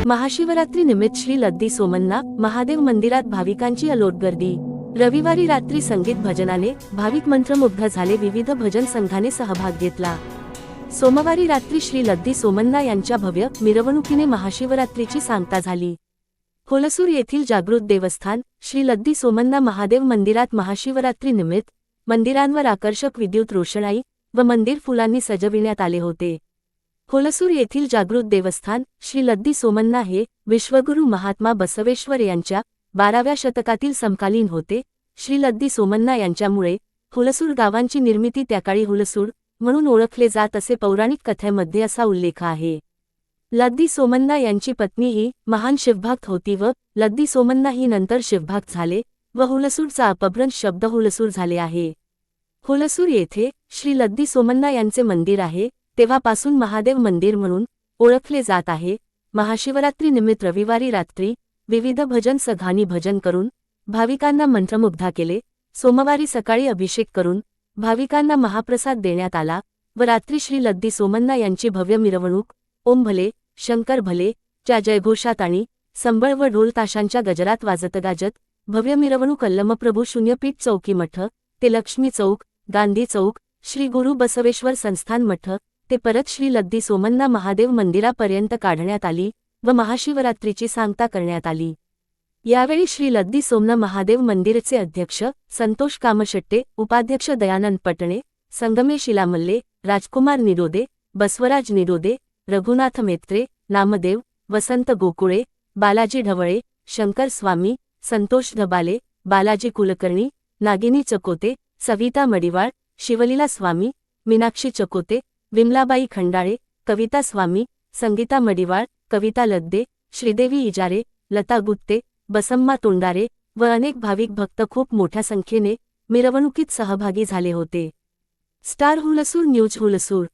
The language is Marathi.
महाशिवरात्री निमित्त श्री लद्दी सोमन्ना महादेव मंदिरात भाविकांची अलोट गर्दी। रविवारी रात्री संगीत भजनाने भाविक मंत्रमुग्ध झाले। विविध भजन संघाने सहभाग घेतला। सोमवारी रात्री श्री लद्दी सोमन्ना यांच्या भव्य मिरवणुकीने महाशिवरात्रीची सांगता झाली। होलसूर येथील जागृत देवस्थान श्री लद्दी सोमन्ना महादेव मंदिरात महाशिवरात्री निमित्त मंदिरांवर आकर्षक विद्युत रोषणाई व मंदिर फुलांनी सजविण्यात आले होते। होलसूर येथील जागृत देवस्थान श्री लद्दी सोमन्ना हे विश्वगुरु महात्मा बसवेश्वर यांच्या 12व्या शतकातील समकालीन होते। श्री लद्दी सोमन्ना यांच्यामुळे हुलसूर गावांची निर्मिती त्याकाळी हुलसूर म्हणून ओळखले जात असे पौराणिक कथेमध्ये असा उल्लेख आहे। लद्दी सोमन्ना यांची पत्नी ही महान शिवभक्त होती व लद्दी सोमन्ना ही नंतर शिवभक्त झाले व हुलसूरचा अपभ्रंश शब्द हुलसूर झाले आहे। हुलसूर येथे श्री लद्दी सोमन्ना यांचे मंदिर आहे तेव्हापासून महादेव मंदिर म्हणून ओळखले जात आहे। महाशिवरात्री निमित्त रविवारी रात्री विविध भजन संघांनी भजन करून भाविकांना मंत्रमुग्ध केले। सोमवारी सकाळी अभिषेक करून भाविकांना महाप्रसाद देण्यात आला व रात्री श्री लद्दी सोमन्ना यांची भव्य मिरवणूक ओम भले शंकर भले च्या जयघोषात आणि संबळ व ढोल ताशांच्या गजरात वाजत गाजत भव्य मिरवणूक अल्लमप्रभू शून्यपीठ चौकी मठ ते लक्ष्मी चौक गांधी चौक श्री गुरु बसवेश्वर संस्थान मठ ते परत श्री लद्दी सोमन्ना महादेव मंदिरापर्यंत काढण्यात आली व महाशिवरात्रीची सांगता करण्यात आली। यावेळी श्री लद्दी सोमन्ना महादेव मंदिरचे अध्यक्ष संतोष कामशेट्टे, उपाध्यक्ष दयानंद पटणे, संगमेश इलामल्ले, राजकुमार निरोदे, बसवराज निरोदे, रघुनाथ मेत्रे, नामदेव, वसंत गोकुळे, बालाजी ढवळे, शंकर स्वामी, संतोष धबाले, बालाजी कुलकर्णी, नागिनी चकोते, सविता मडिवाळ, शिवलीला स्वामी, मीनाक्षी चकोते, विमलाबाई खंडाळे, कविता स्वामी, संगीता मडिवाळ, कविता लद्दे, श्रीदेवी इजारे, लता गुत्ते, बसम्मा तोंडारे व अनेक भाविक भक्त खूप मोठ्या संख्येने मिरवणुकीत सहभागी झाले होते। Star Hulsoor news Hulsoor.